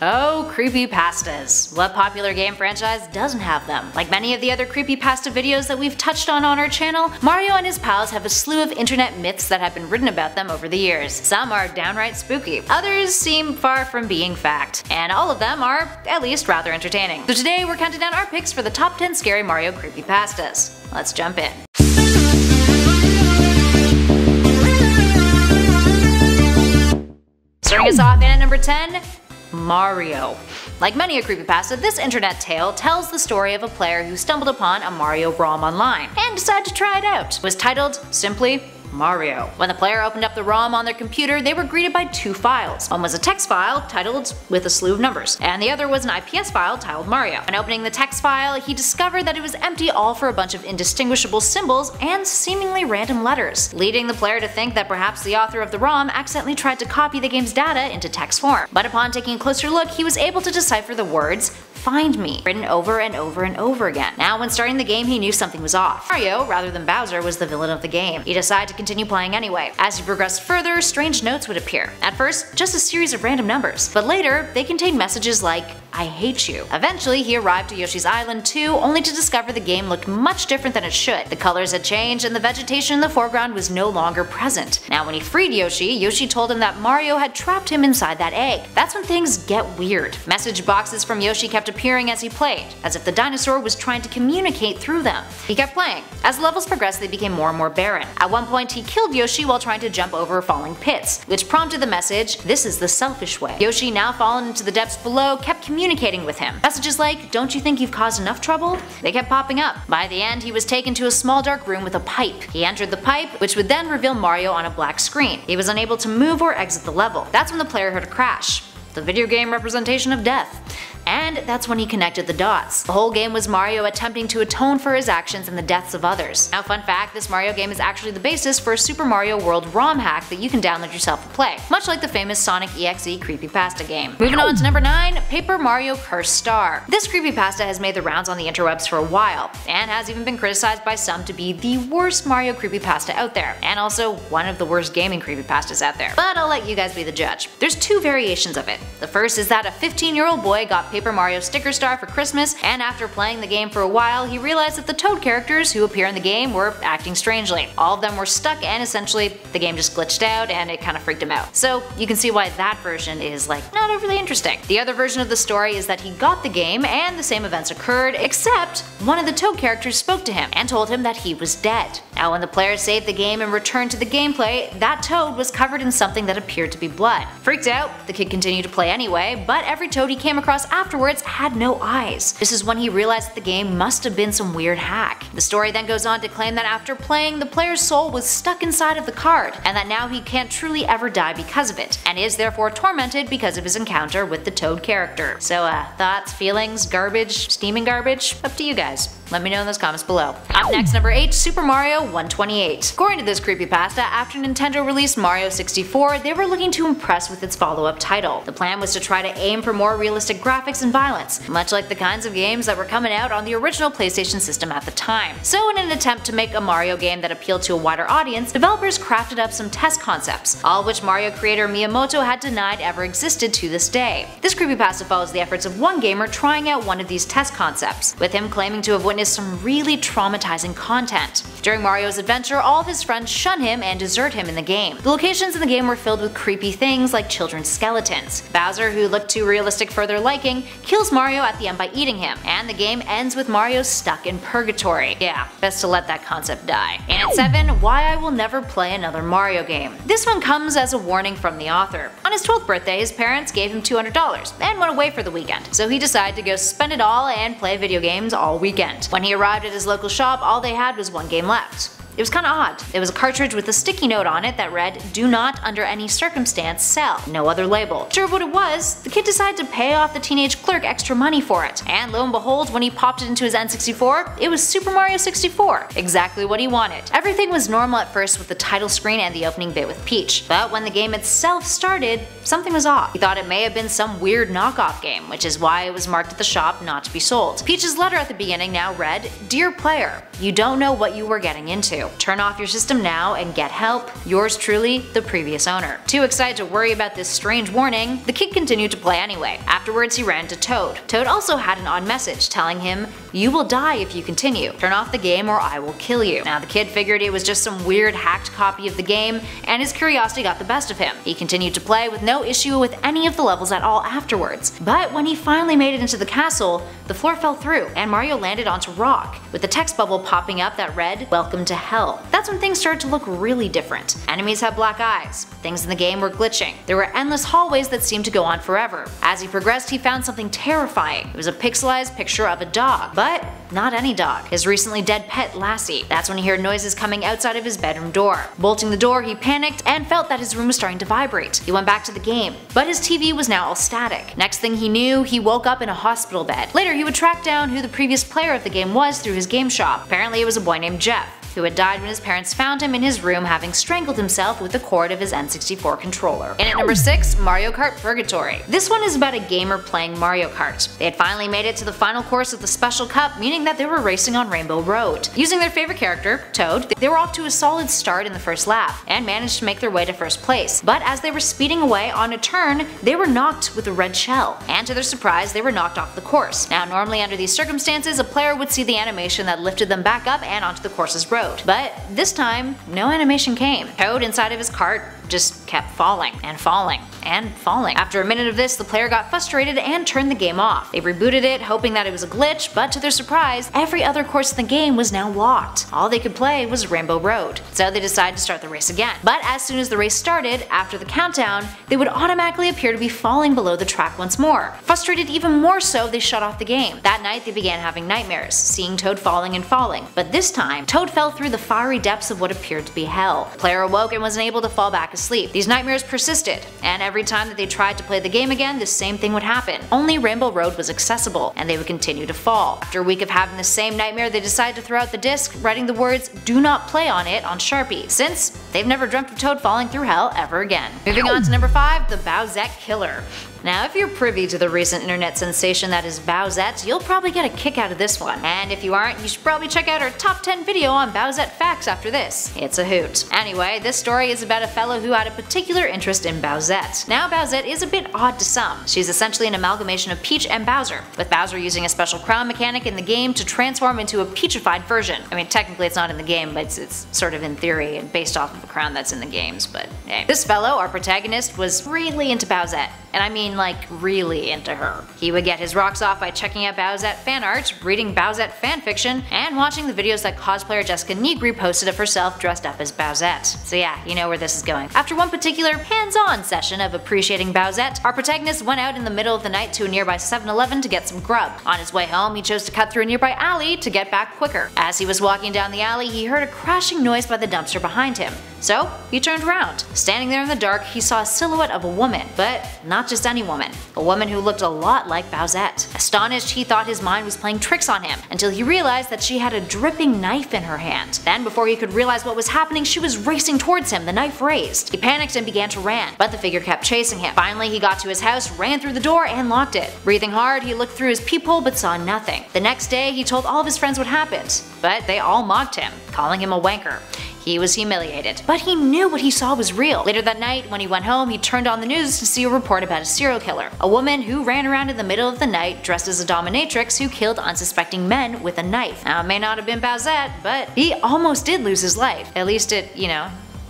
Oh, creepypastas. What popular game franchise doesn't have them? Like many of the other creepypasta videos that we've touched on our channel, Mario and his pals have a slew of internet myths that have been written about them over the years. Some are downright spooky, others seem far from being fact, and all of them are at least rather entertaining. So today we're counting down our picks for the top 10 scary Mario creepypastas. Let's jump in. Starting us off in at number 10, Mario. Like many a creepypasta, this internet tale tells the story of a player who stumbled upon a Mario ROM online and decided to try it out. It was titled simply Mario. When the player opened up the ROM on their computer, they were greeted by two files. One was a text file titled with a slew of numbers, and the other was an IPS file titled Mario. When opening the text file, he discovered that it was empty all for a bunch of indistinguishable symbols and seemingly random letters, leading the player to think that perhaps the author of the ROM accidentally tried to copy the game's data into text form. But upon taking a closer look, he was able to decipher the words "Find me" written over and over and over again. Now when starting the game, he knew something was off. Mario, rather than Bowser, was the villain of the game. He decided to continue playing anyway. As he progressed further, strange notes would appear. At first, just a series of random numbers, but later, they contained messages like, "I hate you." Eventually, he arrived to Yoshi's Island 2, only to discover the game looked much different than it should. The colors had changed and the vegetation in the foreground was no longer present. Now when he freed Yoshi, Yoshi told him that Mario had trapped him inside that egg. That's when things get weird. Message boxes from Yoshi kept appearing as he played, as if the dinosaur was trying to communicate through them. He kept playing. As the levels progressed, they became more and more barren. At one point, he killed Yoshi while trying to jump over falling pits, which prompted the message, "This is the selfish way." Yoshi, now fallen into the depths below, kept communicating with him. Messages like, "Don't you think you've caused enough trouble?" They kept popping up. By the end, he was taken to a small dark room with a pipe. He entered the pipe, which would then reveal Mario on a black screen. He was unable to move or exit the level. That's when the player heard a crash, the video game representation of death. And that's when he connected the dots. The whole game was Mario attempting to atone for his actions and the deaths of others. Now fun fact, this Mario game is actually the basis for a Super Mario World ROM hack that you can download yourself and play, much like the famous Sonic EXE creepypasta game. Moving on to number 9, Paper Mario Cursed Star. This creepypasta has made the rounds on the interwebs for a while, and has even been criticized by some to be the worst Mario creepypasta out there, and also one of the worst gaming creepypastas out there. But I'll let you guys be the judge. There's two variations of it. The first is that a 15-year-old boy got Paper Mario Sticker Star for Christmas, and after playing the game for a while, he realized that the Toad characters who appear in the game were acting strangely. All of them were stuck, and essentially the game just glitched out and it kind of freaked him out. So you can see why that version is not overly interesting. The other version of the story is that he got the game and the same events occurred, except one of the Toad characters spoke to him and told him that he was dead. Now when the player saved the game and returned to the gameplay, that Toad was covered in something that appeared to be blood. Freaked out, the kid continued to play anyway, but every Toad he came across afterwards had no eyes. This is when he realized that the game must have been some weird hack. The story then goes on to claim that after playing, the player's soul was stuck inside of the card, and that now he can't truly ever die because of it, and is therefore tormented because of his encounter with the Toad character. So thoughts, feelings, garbage, steaming garbage? Up to you guys. Let me know in those comments below. Up next, number 8, Super Mario 128. According to this creepypasta, after Nintendo released Mario 64, they were looking to impress with its follow-up title. The plan was to try to aim for more realistic graphics and violence, much like the kinds of games that were coming out on the original PlayStation system at the time. So in an attempt to make a Mario game that appealed to a wider audience, developers crafted up some test concepts, all of which Mario creator Miyamoto had denied ever existed to this day. This creepypasta follows the efforts of one gamer trying out one of these test concepts, with him claiming to have witnessed some really traumatizing content. During Mario's adventure, all of his friends shun him and desert him in the game. The locations in the game were filled with creepy things like children's skeletons. Bowser, who looked too realistic for their liking, kills Mario at the end by eating him, and the game ends with Mario stuck in purgatory. Yeah, best to let that concept die. And at 7, Why I Will Never Play Another Mario Game. This one comes as a warning from the author. On his 12th birthday, his parents gave him $200 and went away for the weekend, so he decided to go spend it all and play video games all weekend. When he arrived at his local shop, all they had was one game left. It was kinda odd. It was a cartridge with a sticky note on it that read, "Do not under any circumstance sell." No other label. Sure of what it was, the kid decided to pay off the teenage clerk extra money for it. And lo and behold, when he popped it into his N64, it was Super Mario 64. Exactly what he wanted. Everything was normal at first with the title screen and the opening bit with Peach. But when the game itself started, something was off. He thought it may have been some weird knockoff game, which is why it was marked at the shop not to be sold. Peach's letter at the beginning now read, "Dear player, you don't know what you were getting into." to. Turn off your system now and get help. Yours truly, the previous owner. Too excited to worry about this strange warning, the kid continued to play anyway. Afterwards, he ran to Toad. Toad also had an odd message telling him, "You will die if you continue. Turn off the game or I will kill you." Now the kid figured it was just some weird hacked copy of the game, and his curiosity got the best of him. He continued to play with no issue with any of the levels at all afterwards. But when he finally made it into the castle, the floor fell through and Mario landed onto rock, with the text bubble popping up that read, "Welcome to hell." That's when things started to look really different. Enemies had black eyes, things in the game were glitching, there were endless hallways that seemed to go on forever. As he progressed, he found something terrifying. It was a pixelized picture of a dog, but not any dog, his recently dead pet Lassie. That's when he heard noises coming outside of his bedroom door. Bolting the door, he panicked and felt that his room was starting to vibrate. He went back to the game, but his TV was now all static. Next thing he knew, he woke up in a hospital bed. Later, he would track down who the previous player of the game was through his game shop. Apparently it was a boy named Jeff, who had died when his parents found him in his room having strangled himself with the cord of his N64 controller. In at number 6, Mario Kart Purgatory. This one is about a gamer playing Mario Kart. They had finally made it to the final course of the Special Cup, meaning that they were racing on Rainbow Road. Using their favorite character, Toad, they were off to a solid start in the first lap, and managed to make their way to first place. But as they were speeding away on a turn, they were knocked with a red shell, and to their surprise, they were knocked off the course. Now normally under these circumstances, a player would see the animation that lifted them back up and onto the course's road. But this time, no animation came. Toad inside of his cart just kept falling and falling and falling. After a minute of this, the player got frustrated and turned the game off. They rebooted it, hoping that it was a glitch, but to their surprise, every other course in the game was now locked. All they could play was Rainbow Road. So they decided to start the race again. But as soon as the race started, after the countdown, they would automatically appear to be falling below the track once more. Frustrated even more so, they shut off the game. That night, they began having nightmares, seeing Toad falling and falling. But this time, Toad fell through the fiery depths of what appeared to be hell. The player awoke and was unable to fall back asleep. These nightmares persisted, and every time that they tried to play the game again, the same thing would happen. Only Rainbow Road was accessible, and they would continue to fall. After a week of having the same nightmare, they decided to throw out the disc, writing the words "Do not play" on it on Sharpie, since they've never dreamt of Toad falling through hell ever again. Moving on to number 5, the Bowsette Killer. Now if you're privy to the recent internet sensation that is Bowsette, you'll probably get a kick out of this one. And if you aren't, you should probably check out our top 10 video on Bowsette facts after this. It's a hoot. Anyway, this story is about a fellow who had a particular interest in Bowsette. Now Bowsette is a bit odd to some. She's essentially an amalgamation of Peach and Bowser, with Bowser using a special crown mechanic in the game to transform into a Peachified version. I mean, technically it's not in the game, but it's sort of in theory and based off of a crown that's in the games, but hey. This fellow, our protagonist, was really into Bowsette. And I mean like really into her. He would get his rocks off by checking out Bowsette fan art, reading Bowsette fanfiction, and watching the videos that cosplayer Jessica Negri posted of herself dressed up as Bowsette. So yeah, you know where this is going. After one particular hands-on session of appreciating Bowsette, our protagonist went out in the middle of the night to a nearby 7-Eleven to get some grub. On his way home, he chose to cut through a nearby alley to get back quicker. As he was walking down the alley, he heard a crashing noise by the dumpster behind him. So he turned around. Standing there in the dark, he saw a silhouette of a woman, but not just any woman. A woman who looked a lot like Bowsette. Astonished, he thought his mind was playing tricks on him, until he realized that she had a dripping knife in her hand. Then, before he could realize what was happening, she was racing towards him, the knife raised. He panicked and began to run, but the figure kept chasing him. Finally, he got to his house, ran through the door, and locked it. Breathing hard, he looked through his peephole but saw nothing. The next day, he told all of his friends what happened, but they all mocked him, calling him a wanker. He was humiliated, but he knew what he saw was real. Later that night, when he went home, he turned on the news to see a report about a serial killer. A woman who ran around in the middle of the night dressed as a dominatrix who killed unsuspecting men with a knife. Now, it may not have been Bowsette, but he almost did lose his life. At least it,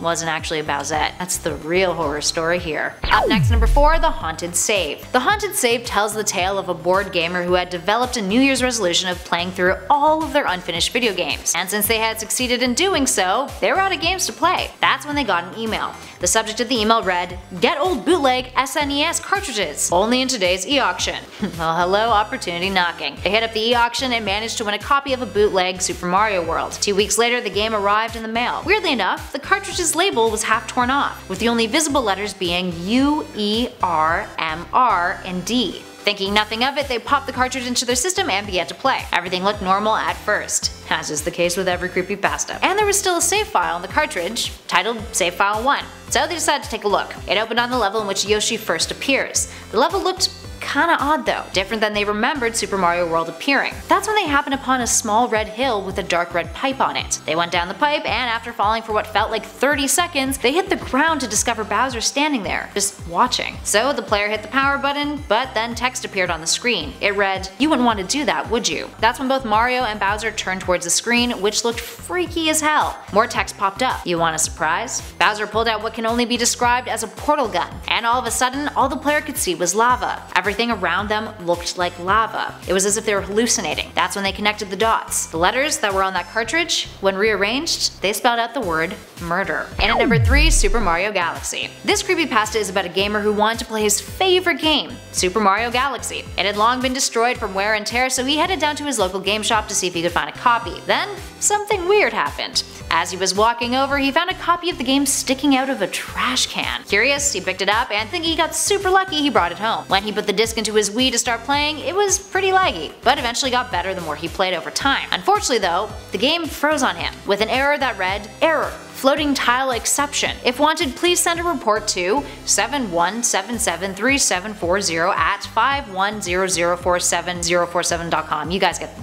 wasn't actually a Bowsette. That's the real horror story here. Up next, number 4, The Haunted Save. The Haunted Save tells the tale of a bored gamer who had developed a New Year's resolution of playing through all of their unfinished video games. And since they had succeeded in doing so, they were out of games to play. That's when they got an email. The subject of the email read, "Get old bootleg SNES cartridges, only in today's e-auction." Well, hello, opportunity knocking. They hit up the e-auction and managed to win a copy of a bootleg Super Mario World. 2 weeks later, the game arrived in the mail. Weirdly enough, the cartridge's label was half torn off, with the only visible letters being U, E, R, M, R, and D. Thinking nothing of it, they popped the cartridge into their system and began to play. Everything looked normal at first, as is the case with every creepypasta. And there was still a save file on the cartridge, titled Save File 1. So they decided to take a look. It opened on the level in which Yoshi first appears. The level looked kinda odd though, different than they remembered Super Mario World appearing. That's when they happened upon a small red hill with a dark red pipe on it. They went down the pipe, and after falling for what felt like 30 seconds, they hit the ground to discover Bowser standing there, just watching. So the player hit the power button, but then text appeared on the screen. It read, "You wouldn't want to do that, would you?" That's when both Mario and Bowser turned towards the screen, which looked freaky as hell. More text popped up. You want a surprise? Bowser pulled out what can only be described as a portal gun, and all of a sudden, all the player could see was lava. Everything around them looked like lava. It was as if they were hallucinating. That's when they connected the dots. The letters that were on that cartridge, when rearranged, they spelled out the word murder. And at number 3, Super Mario Galaxy. This creepypasta is about a gamer who wanted to play his favorite game, Super Mario Galaxy. It had long been destroyed from wear and tear, so he headed down to his local game shop to see if he could find a copy. Then, something weird happened. As he was walking over, he found a copy of the game sticking out of a trash can. Curious, he picked it up, and thinking he got super lucky, he brought it home. When he put the disc into his Wii to start playing, it was pretty laggy, but eventually got better the more he played over time. Unfortunately though, the game froze on him, with an error that read, "Error. Floating tile exception. If wanted, please send a report to 71773740 at 510047047.com. You guys get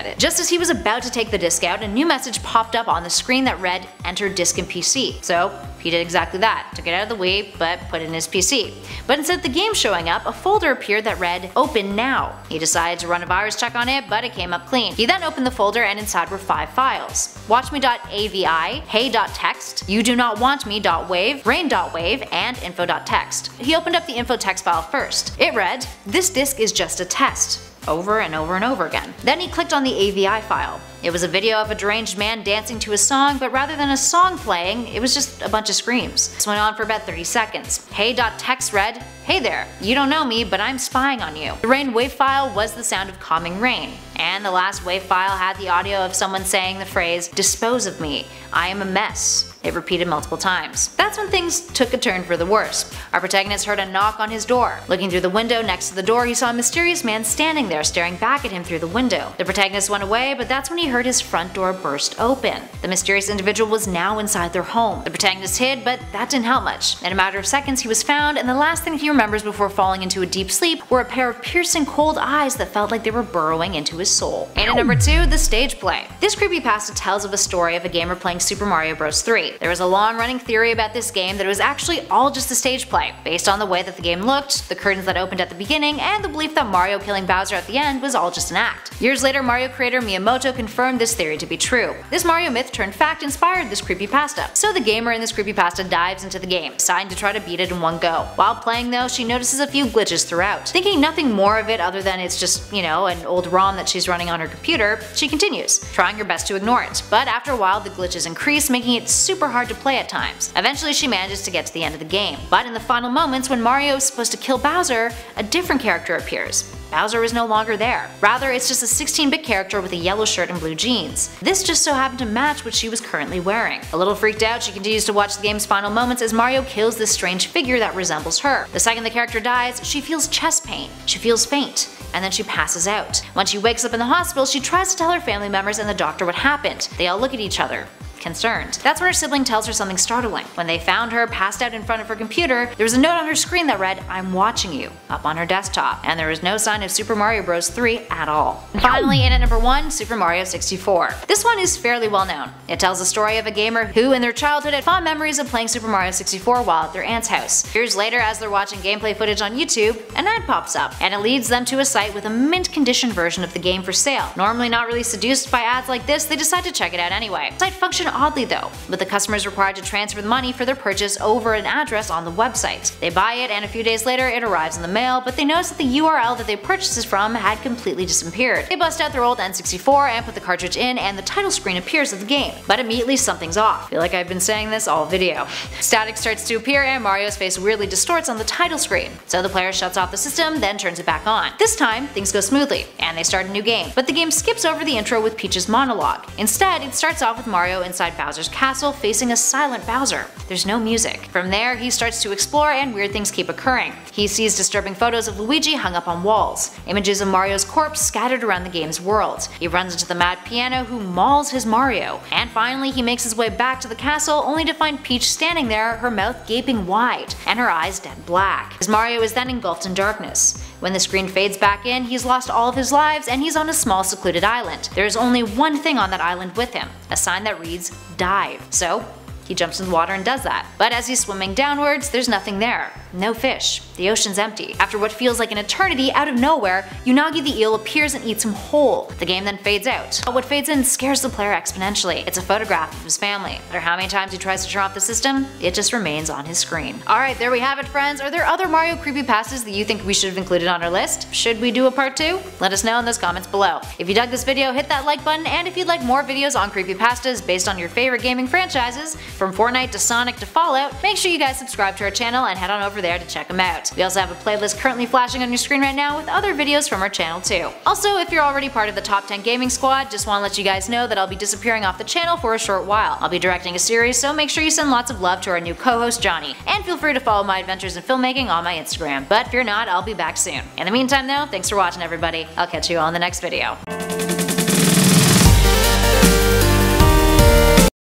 it. Just as he was about to take the disc out, a new message popped up on the screen that read, "Enter disk in PC." So he did exactly that, took it out of the Wii, but put it in his PC. But instead of the game showing up, a folder appeared that read, "Open now." He decided to run a virus check on it, but it came up clean. He then opened the folder, and inside were 5 files. WatchMe.avi, Hey.txt, YouDoNotWantMe.wave, Rain.wave, and Info.txt. He opened up the info text file first. It read, "This disk is just a test," over and over and over again. Then he clicked on the AVI file. It was a video of a deranged man dancing to a song, but rather than a song playing, it was just a bunch of screams. This went on for about 30 seconds. Hey.txt read, "Hey there, you don't know me, but I'm spying on you." The rain wave file was the sound of calming rain, and the last wave file had the audio of someone saying the phrase, "Dispose of me, I am a mess." It repeated multiple times. That's when things took a turn for the worse. Our protagonist heard a knock on his door. Looking through the window next to the door, he saw a mysterious man standing there staring back at him through the window. The protagonist went away, but that's when he heard his front door burst open. The mysterious individual was now inside their home. The protagonist hid, but that didn't help much. In a matter of seconds, he was found, and the last thing he remembers before falling into a deep sleep were a pair of piercing cold eyes that felt like they were burrowing into his soul. And at number 2, the stage play. This creepypasta tells of a story of a gamer playing Super Mario Bros. 3. There was a long-running theory about this game that it was actually all just a stage play, based on the way that the game looked, the curtains that opened at the beginning, and the belief that Mario killing Bowser at the end was all just an act. Years later, Mario creator Miyamoto confirmed this theory to be true. This Mario myth turned fact inspired this creepypasta. So the gamer in this creepypasta dives into the game, deciding to try to beat it in one go. While playing though, she notices a few glitches throughout. Thinking nothing more of it other than it's just, an old ROM that she's running on her computer, she continues, trying her best to ignore it. But after a while, the glitches increase, making it super hard to play at times. Eventually, she manages to get to the end of the game. But in the final moments, when Mario is supposed to kill Bowser, a different character appears. Bowser is no longer there. Rather, it's just a 16-bit character with a yellow shirt and blue jeans. This just so happened to match what she was currently wearing. A little freaked out, she continues to watch the game's final moments as Mario kills this strange figure that resembles her. The second the character dies, she feels chest pain. She feels faint, and then she passes out. When she wakes up in the hospital, she tries to tell her family members and the doctor what happened. They all look at each other, concerned. That's when her sibling tells her something startling. When they found her passed out in front of her computer, there was a note on her screen that read, "I'm watching you," up on her desktop, and there was no sign of Super Mario Bros. 3 at all. And finally, in at number 1, Super Mario 64. This one is fairly well known. It tells the story of a gamer who in their childhood had fond memories of playing Super Mario 64 while at their aunt's house. Years later, as they're watching gameplay footage on YouTube, an ad pops up, and it leads them to a site with a mint condition version of the game for sale. Normally not really seduced by ads like this, they decide to check it out anyway. The site functioned oddly though, with the customers required to transfer the money for their purchase over an address on the website. They buy it, and a few days later it arrives in the mail, but they notice that the URL that they purchased it from had completely disappeared. They bust out their old N64 and put the cartridge in, and the title screen appears of the game. But immediately something's off. I feel like I've been saying this all video. Static starts to appear and Mario's face weirdly distorts on the title screen. So the player shuts off the system, then turns it back on. This time, things go smoothly, and they start a new game. But the game skips over the intro with Peach's monologue. Instead, it starts off with Mario inside Bowser's castle facing a silent Bowser. There's no music. From there, he starts to explore and weird things keep occurring. He sees disturbing photos of Luigi hung up on walls, images of Mario's corpse scattered around the game's world. He runs into the mad piano who mauls his Mario. And finally, he makes his way back to the castle only to find Peach standing there, her mouth gaping wide and her eyes dead black. His Mario is then engulfed in darkness. When the screen fades back in, he's lost all of his lives and he's on a small secluded island. There is only one thing on that island with him, a sign that reads, "Dive." So he jumps in the water and does that. But as he's swimming downwards, there's nothing there. No fish. The ocean's empty. After what feels like an eternity, out of nowhere, Unagi the eel appears and eats him whole. The game then fades out. But what fades in scares the player exponentially. It's a photograph of his family. No matter how many times he tries to turn off the system, it just remains on his screen. Alright, there we have it, friends. Are there other Mario creepypastas that you think we should have included on our list? Should we do a part 2? Let us know in those comments below. If you dug this video, hit that like button, and if you'd like more videos on creepypastas based on your favorite gaming franchises, from Fortnite to Sonic to Fallout, make sure you guys subscribe to our channel and head on over there to check them out. We also have a playlist currently flashing on your screen right now with other videos from our channel too. Also, if you're already part of the Top 10 Gaming Squad, just want to let you guys know that I'll be disappearing off the channel for a short while. I'll be directing a series, so make sure you send lots of love to our new co-host Johnny, and feel free to follow my adventures in filmmaking on my Instagram. But fear not, I'll be back soon. In the meantime though, thanks for watching everybody. I'll catch you all in the next video.